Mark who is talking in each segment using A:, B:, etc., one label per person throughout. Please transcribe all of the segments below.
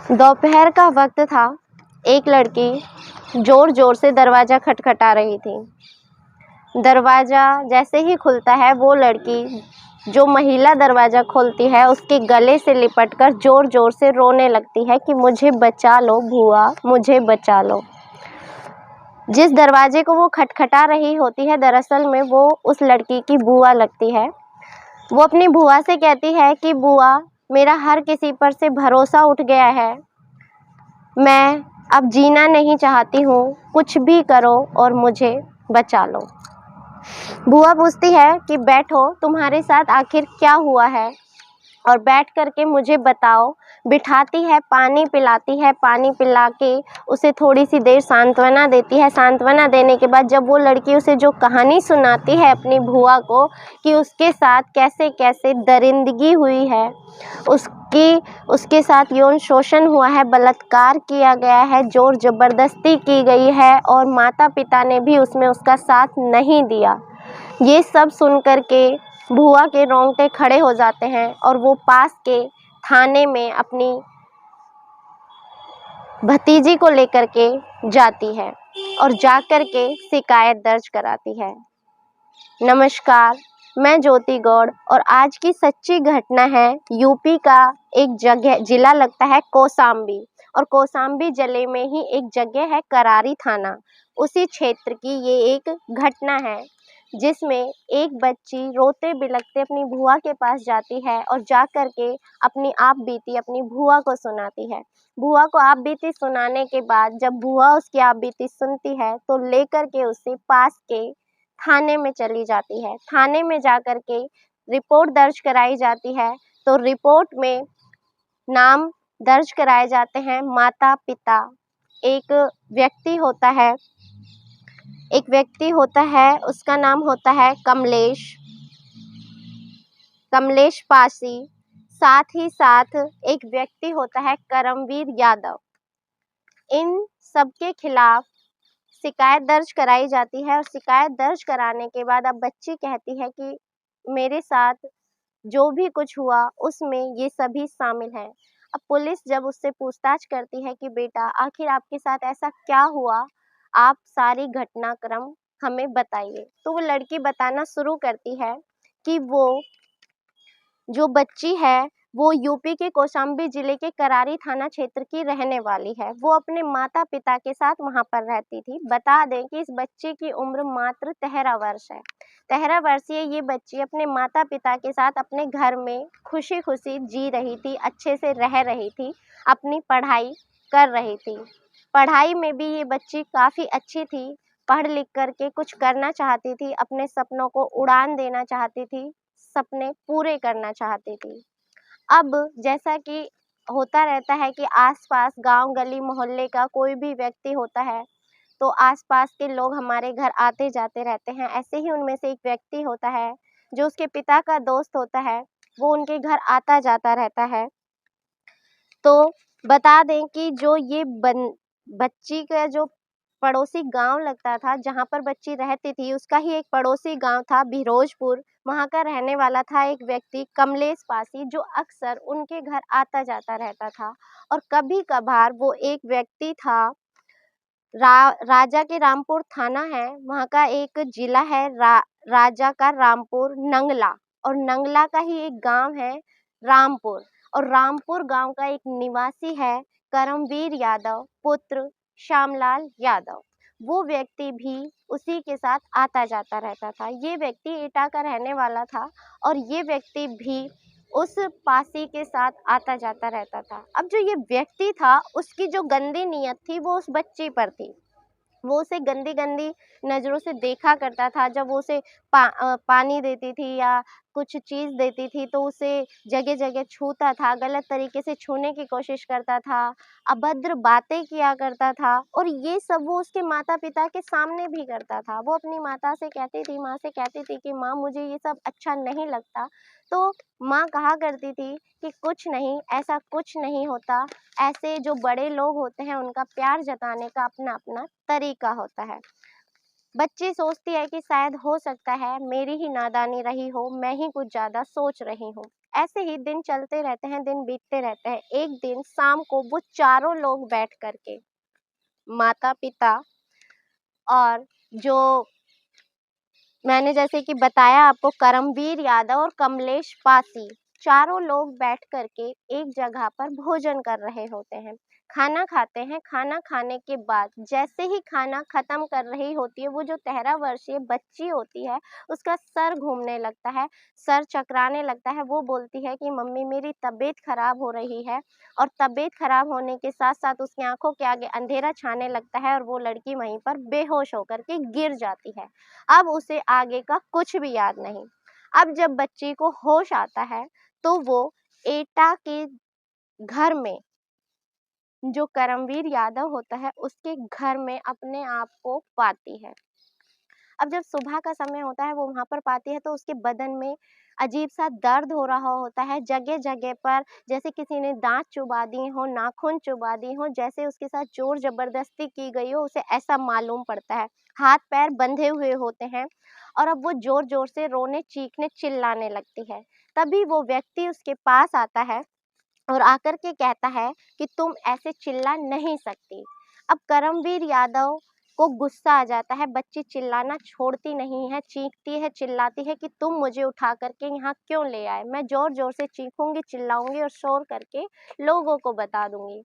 A: दोपहर का वक्त था। एक लड़की जोर जोर से दरवाज़ा खटखटा रही थी। दरवाज़ा जैसे ही खुलता है, वो लड़की जो महिला दरवाज़ा खोलती है उसके गले से लिपटकर जोर जोर से रोने लगती है कि मुझे बचा लो बुआ, मुझे बचा लो। जिस दरवाजे को वो खटखटा रही होती है, दरअसल में वो उस लड़की की बुआ लगती है। वो अपनी बुआ से कहती है कि बुआ, मेरा हर किसी पर से भरोसा उठ गया है, मैं अब जीना नहीं चाहती हूँ, कुछ भी करो और मुझे बचा लो। बुआ पूछती है कि बैठो, तुम्हारे साथ आखिर क्या हुआ है और बैठ करके मुझे बताओ। बिठाती है, पानी पिलाती है, पानी पिला के उसे थोड़ी सी देर सांत्वना देती है। सांत्वना देने के बाद जब वो लड़की उसे जो कहानी सुनाती है अपनी बुआ को कि उसके साथ कैसे कैसे दरिंदगी हुई है, उसके साथ यौन शोषण हुआ है, बलात्कार किया गया है, जोर ज़बरदस्ती की गई है और माता पिता ने भी उसमें उसका साथ नहीं दिया, ये सब सुन कर के बुआ के रोंगटे खड़े हो जाते हैं और वो पास के थाने में अपनी भतीजी को लेकर के जाती है और जाकर के शिकायत दर्ज कराती है। नमस्कार, मैं ज्योति गौड़ और आज की सच्ची घटना है यूपी का एक जगह जिला लगता है कौशाम्बी, और कौशाम्बी जिले में ही एक जगह है करारी थाना। उसी क्षेत्र की ये एक घटना है जिसमें एक बच्ची रोते बिलखते अपनी बुआ के पास जाती है और जा कर के अपनी आप बीती अपनी बुआ को सुनाती है। बुआ को आप बीती सुनाने के बाद जब बुआ उसकी आप बीती सुनती है तो लेकर के उसे पास के थाने में चली जाती है। थाने में जाकर के रिपोर्ट दर्ज कराई जाती है तो रिपोर्ट में नाम दर्ज कराए जाते हैं माता पिता, एक व्यक्ति होता है, उसका नाम होता है कमलेश पासी। साथ ही साथ एक व्यक्ति होता है करमवीर यादव। इन सबके खिलाफ शिकायत दर्ज कराई जाती है और शिकायत दर्ज कराने के बाद अब बच्ची कहती है कि मेरे साथ जो भी कुछ हुआ उसमें ये सभी शामिल हैं। अब पुलिस जब उससे पूछताछ करती है कि बेटा आखिर आपके साथ ऐसा क्या हुआ, आप सारी घटनाक्रम हमें बताइए, तो वो लड़की बताना शुरू करती है कि वो जो बच्ची है वो यूपी के कौशाम्बी जिले के करारी थाना क्षेत्र की रहने वाली है। वो अपने माता पिता के साथ वहाँ पर रहती थी। बता दें कि इस बच्ची की उम्र मात्र 13 वर्ष है। 13 वर्षीय ये बच्ची अपने माता पिता के साथ अपने घर में खुशी खुशी जी रही थी, अच्छे से रह रही थी, अपनी पढ़ाई कर रही थी। पढ़ाई में भी ये बच्ची काफ़ी अच्छी थी, पढ़ लिख करके कुछ करना चाहती थी, अपने सपनों को उड़ान देना चाहती थी, सपने पूरे करना चाहती थी। अब जैसा कि होता रहता है कि आस-पास गाँव गली मोहल्ले का कोई भी व्यक्ति होता है तो आस-पास के लोग हमारे घर आते जाते रहते हैं। ऐसे ही उनमें से एक व्यक्ति होता है जो उसके पिता का दोस्त होता है, वो उनके घर आता जाता रहता है। तो बता दें कि जो ये बच्ची का जो पड़ोसी गांव लगता था जहां पर बच्ची रहती थी, उसका ही एक पड़ोसी गांव था बिरोजपुर। वहां का रहने वाला था एक व्यक्ति कमलेश पासी, जो अक्सर उनके घर आता जाता रहता था। और कभी कभार वो एक व्यक्ति था राजा के रामपुर थाना है, वहाँ का एक जिला है राजा का रामपुर नंगला, और नंगला का ही एक गांव है रामपुर, और रामपुर गांव का एक निवासी है करमवीर यादव पुत्र श्यामलाल यादव। वो व्यक्ति भी उसी के साथ आता जाता रहता था। ये व्यक्ति एटा का रहने वाला था और ये व्यक्ति भी उस पासी के साथ आता जाता रहता था। अब जो ये व्यक्ति था उसकी जो गंदी नीयत थी वो उस बच्ची पर थी। वो उसे गंदी-गंदी नज़रों से देखा करता था। जब वो उसे पानी देती थी या कुछ चीज़ देती थी तो उसे जगह-जगह छूता था, गलत तरीके से छूने की कोशिश करता था, अभद्र बातें किया करता था, और ये सब वो उसके माता-पिता के सामने भी करता था। वो अपनी माँ से कहती थी कि माँ मुझे ये सब अच्छा नहीं लगता। तो माँ कहा करती थी कि कुछ नहीं, ऐसा कुछ नहीं होता। ऐसे जो बड़े लोग होते हैं उनका प्यार जताने का अपना-अपना तरीका होता है। बच्ची सोचती है कि शायद हो सकता है मेरी ही नादानी रही हो, मैं ही कुछ ज़्यादा सोच रही हूँ। ऐसे ही दिन चलते रहते हैं, दिन बीतते रहते हैं। एक दिन शाम को वो चारों लोग बैठ कर के, माता-पिता और जो मैंने जैसे कि बताया आपको, करमवीर यादव और कमलेश पासी, चारों लोग बैठ कर के एक जगह पर भोजन कर रहे होते हैं, खाना खाते हैं। खाना खाने के बाद जैसे ही खाना खत्म कर रही होती है, वो जो 13 वर्षीय बच्ची होती है, उसका सर घूमने लगता है, सर चकराने लगता है। वो बोलती है कि मम्मी मेरी तबीयत खराब हो रही है, और तबीयत खराब होने के साथ-साथ उसकी आँखों के आगे अंधेरा छाने लगता है और वो लड़की वहीं पर बेहोश होकर के गिर जाती है। अब उसे आगे का कुछ भी याद नहीं। अब जब बच्ची को होश आता है, तो वो एटा के घर में, जो करमवीर यादव होता है, उसके घर में अपने आप को पाती है। अब जब सुबह का समय होता है, वो वहाँ पर पाती है, तो उसके बदन में अजीब-सा दर्द हो रहा होता है, जगह-जगह पर जैसे किसी ने दाँत चुबा दिए हों, नाखून चुबा दिए हों, जैसे उसके साथ ज़ोर-ज़बरदस्ती की गई हो, उसे ऐसा मालूम पड़ता है। हाथ-पैर बंधे हुए होते हैं और अब वो ज़ोर-ज़ोर से रोने, चीखने, चिल्लाने लगती है। तभी वो व्यक्ति उसके पास आता है और आकर के कहता है कि तुम ऐसे चिल्ला नहीं सकती। अब करमवीर यादव को गुस्सा आ जाता है, बच्ची चिल्लाना छोड़ती नहीं है, चीखती है, चिल्लाती है कि तुम मुझे उठा करके यहाँ क्यों ले आए? मैं ज़ोर-ज़ोर से चीखूँगी, चिल्लाऊँगी और शोर करके लोगों को बता दूँगी।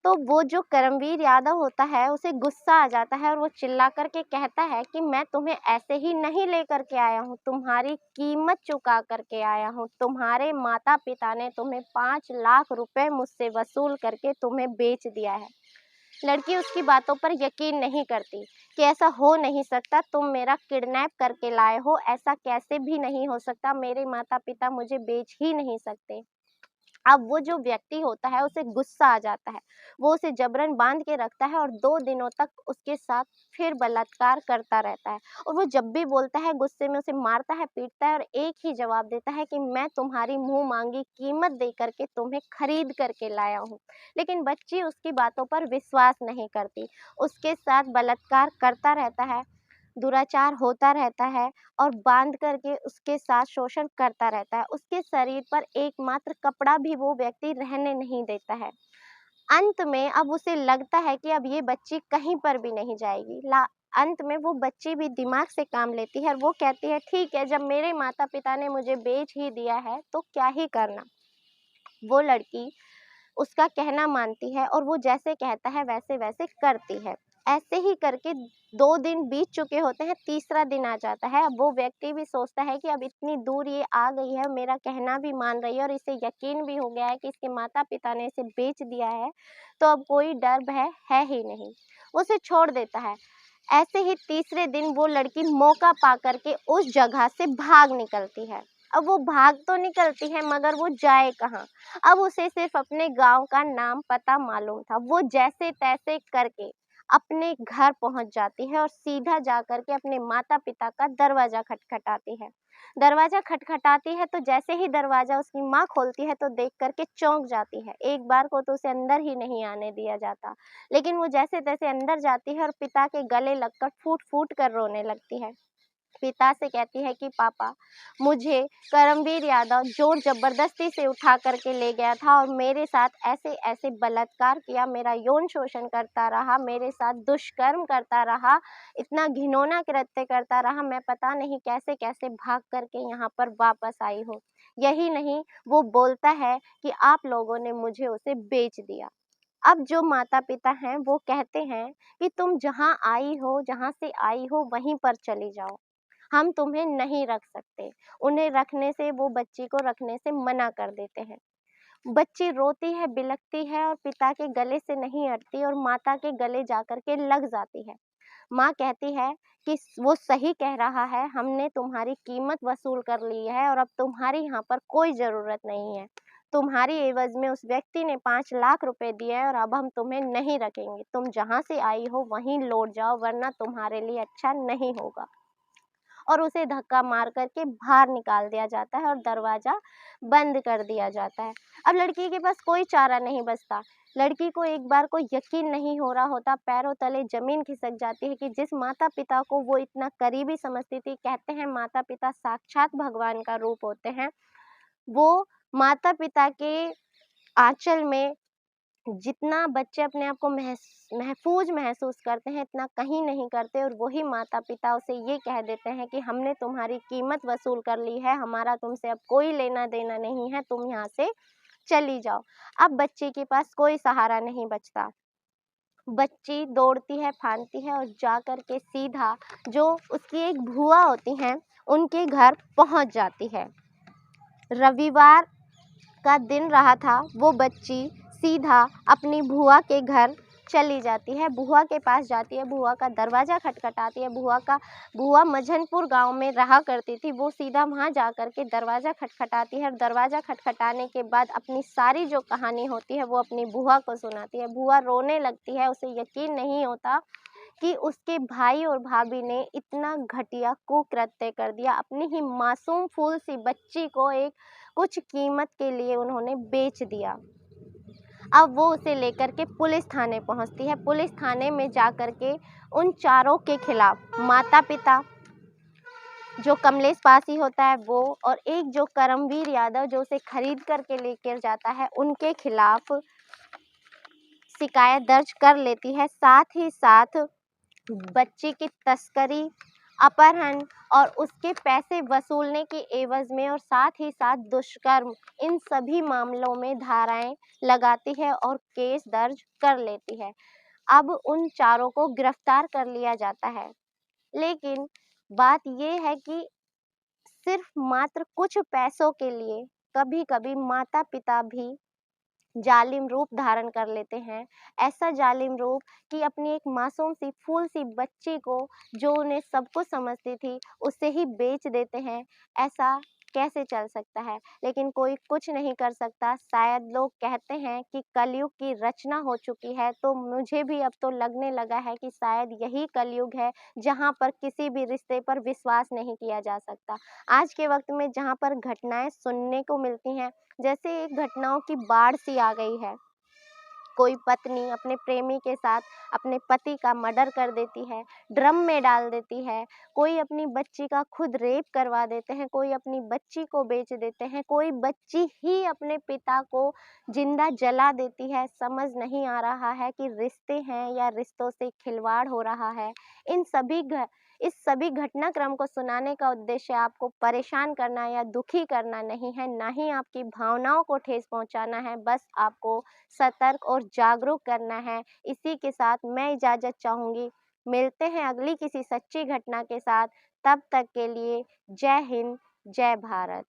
A: तो वो जो करमवीर यादव होता है, उसे गुस्सा आ जाता है और वो चिल्ला कर के कहता है कि मैं तुम्हें ऐसे ही नहीं लेकर के आया हूँ, तुम्हारी कीमत चुका कर के आया हूँ। तुम्हारे माता-पिता ने तुम्हें 5 लाख रुपए मुझसे वसूल करके तुम्हें बेच दिया है। लड़की उसकी बातों पर यकीन नहीं करती कि ऐसा हो नहीं सकता, तुम मेरा किडनैप करके लाए हो, ऐसा कैसे भी नहीं हो सकता, मेरे माता-पिता मुझे बेच ही नहीं सकते। अब वो जो व्यक्ति होता है, उसे गुस्सा आ जाता है, वो उसे जबरन बांध के रखता है और 2 दिनों तक उसके साथ फिर बलात्कार करता रहता है। और वो जब भी बोलता है, गुस्से में उसे मारता है, पीटता है और एक ही जवाब देता है कि मैं तुम्हारी मुँह मांगी कीमत दे करके तुम्हें खरीद करके लाया हूँ। लेकिन बच्ची उसकी बातों पर विश्वास नहीं करती, उसके साथ बलात्कार करता रहता है, दुराचार होता रहता है और बांध करके उसके साथ शोषण करता रहता है। उसके शरीर पर एकमात्र कपड़ा भी वो व्यक्ति रहने नहीं देता है। अंत में अब उसे लगता है कि अब ये बच्ची कहीं पर भी नहीं जाएगी। अंत में वो बच्ची भी दिमाग से काम लेती है और वो कहती है, ठीक है, जब मेरे माता-पिता ने मुझे बेच ही दिया है, तो क्या ही करना। वो लड़की उसका कहना मानती है और वो जैसे कहता है वैसे-वैसे करती है। ऐसे ही करके 2 दिन बीत चुके होते हैं, तीसरा दिन आ जाता है। अब वो व्यक्ति भी सोचता है कि अब इतनी दूर ये आ गई है, मेरा कहना भी मान रही है और इसे यकीन भी हो गया है कि इसके माता-पिता ने इसे बेच दिया है, तो अब कोई डर भय है ही नहीं। वो उसे छोड़ देता है। ऐसे ही तीसरे दिन वो लड़की मौका पा कर के उस जगह से भाग निकलती है। अब वो भाग तो निकलती है, मगर वो जाए कहाँ? अब उसे सिर्फ़ अपने गाँव का नाम पता मालूम था। वो जैसे-तैसे करके अपने घर पहुँच जाती है और सीधा जा कर के अपने माता-पिता का दरवाज़ा खटखटाती है। दरवाज़ा खटखटाती है, तो जैसे ही दरवाज़ा उसकी माँ खोलती है, तो देख कर के चौंक जाती है। एक बार को तो उसे अंदर ही नहीं आने दिया जाता। लेकिन वो जैसे-तैसे अंदर जाती है और पिता के गले लगकर फूट-फूट कर रोने लगती है। पिता से कहती है कि पापा, मुझे करमवीर यादव ज़ोर ज़बरदस्ती से उठा कर के ले गया था और मेरे साथ ऐसे-ऐसे बलात्कार किया, मेरा यौन शोषण करता रहा, मेरे साथ दुष्कर्म करता रहा, इतना घिनौना कृत्य करता रहा, मैं पता नहीं कैसे-कैसे भाग कर के यहाँ पर वापस आई हूँ। यही नहीं, वो बोलता है कि आप लोगों ने मुझे उसे बेच दिया। अब जो माता-पिता हैं, वो कहते हैं कि तुम जहाँ आई हो, जहाँ से आई हो, वहीं पर चली जाओ। हम तुम्हें नहीं रख सकते। उन्हें रखने से, वो बच्ची को रखने से मना कर देते हैं। बच्ची रोती है, बिलखती है और पिता के गले से नहीं हटती और माता के गले जाकर के लग जाती है। माँ कहती है कि वो सही कह रहा है, हमने तुम्हारी कीमत वसूल कर ली है और अब तुम्हारी यहाँ पर कोई ज़रूरत नहीं है। तुम्हारी एवज़ में उस व्यक्ति ने 5 लाख रुपए दिए हैं और अब हम तुम्हें नहीं रखेंगे। तुम जहाँ से आई हो वहीं लौट जाओ, वरना तुम्हारे लिए अच्छा नहीं होगा। और उसे धक्का मार कर के बाहर निकाल दिया जाता है और दरवाज़ा बंद कर दिया जाता है। अब लड़की के पास कोई चारा नहीं बचता। लड़की को एक बार को यकीन नहीं हो रहा होता, पैरों तले ज़मीन खिसक जाती है कि जिस माता-पिता को वो इतना करीबी समझती थी, कहते हैं माता-पिता साक्षात भगवान का रूप होते हैं, वो माता-पिता के आँचल में जितना बच्चे अपने आप को महफूज महसूस करते हैं, इतना कहीं नहीं करते और वही माता-पिता उसे ये कह देते हैं कि हमने तुम्हारी कीमत वसूल कर ली है, हमारा तुमसे अब कोई लेना-देना नहीं है, तुम यहाँ से चली जाओ। अब बच्चे के पास कोई सहारा नहीं बचता। बच्ची दौड़ती है, फांदती है और जा कर के सीधा जो उसकी एक भूआ होती हैं, उनके घर पहुँच जाती है। रविवार का दिन रहा था, वो बच्ची सीधा अपनी भूआ के घर चली जाती है, भूआ के पास जाती है, भूआ का दरवाज़ा खटखटाती है। भूआ मझनपुर गाँव में रहा करती थी, वो सीधा वहाँ जा कर के दरवाज़ा खटखटाती है और दरवाज़ा खटखटाने के बाद अपनी सारी जो कहानी होती है वो अपनी भूआ को सुनाती है। भूआ रोने लगती है, उसे यकीन नहीं होता कि उसके भाई और भाभी ने इतना घटिया कुकृत्य कर दिया, अपनी ही मासूम फूल सी बच्ची को एक कुछ कीमत के लिए उन्होंने बेच दिया। अब वो उसे लेकर के पुलिस थाने पहुंचती है। पुलिस थाने में जा कर के उन चारों के खिलाफ माता-पिता, जो कमलेश पासी होता है वो, और एक जो करमवीर यादव जो उसे खरीद करके लेकर जाता है, उनके खिलाफ शिकायत दर्ज कर लेती है। साथ ही साथ बच्ची की तस्करी, अपहरण और उसके पैसे वसूलने के एवज़ में और साथ ही साथ दुष्कर्म, इन सभी मामलों में धाराएँ लगाती है और केस दर्ज कर लेती है। अब उन चारों को गिरफ्तार कर लिया जाता है। लेकिन बात ये है कि सिर्फ़ मात्र कुछ पैसों के लिए कभी-कभी माता-पिता भी जालिम रूप धारण कर लेते हैं। ऐसा जालिम रूप कि अपनी एक मासूम सी फूल सी बच्ची को, जो उन्हें सब कुछ समझती थी, उसे ही बेच देते हैं। ऐसा कैसे चल सकता है? लेकिन कोई कुछ नहीं कर सकता। शायद लोग कहते हैं कि कलयुग की रचना हो चुकी है, तो मुझे भी अब तो लगने लगा है कि शायद यही कलयुग है, जहाँ पर किसी भी रिश्ते पर विश्वास नहीं किया जा सकता। आज के वक़्त में जहाँ पर घटनाएँ सुनने को मिलती हैं, जैसे एक घटनाओं की बाढ़ सी आ गई है। कोई पत्नी अपने प्रेमी के साथ अपने पति का मर्डर कर देती है, ड्रम में डाल देती है, कोई अपनी बच्ची का खुद रेप करवा देते हैं, कोई अपनी बच्ची को बेच देते हैं, कोई बच्ची ही अपने पिता को जिंदा जला देती है। समझ नहीं आ रहा है कि रिश्ते हैं या रिश्तों से खिलवाड़ हो रहा है। इन सभी घ इस सभी घटनाक्रम को सुनाने का उद्देश्य आपको परेशान करना या दुखी करना नहीं है, ना ही आपकी भावनाओं को ठेस पहुँचाना है, बस आपको सतर्क और जागरूक करना है। इसी के साथ मैं इजाज़त चाहूँगी। मिलते हैं अगली किसी सच्ची घटना के साथ। तब तक के लिए जय हिंद, जय भारत।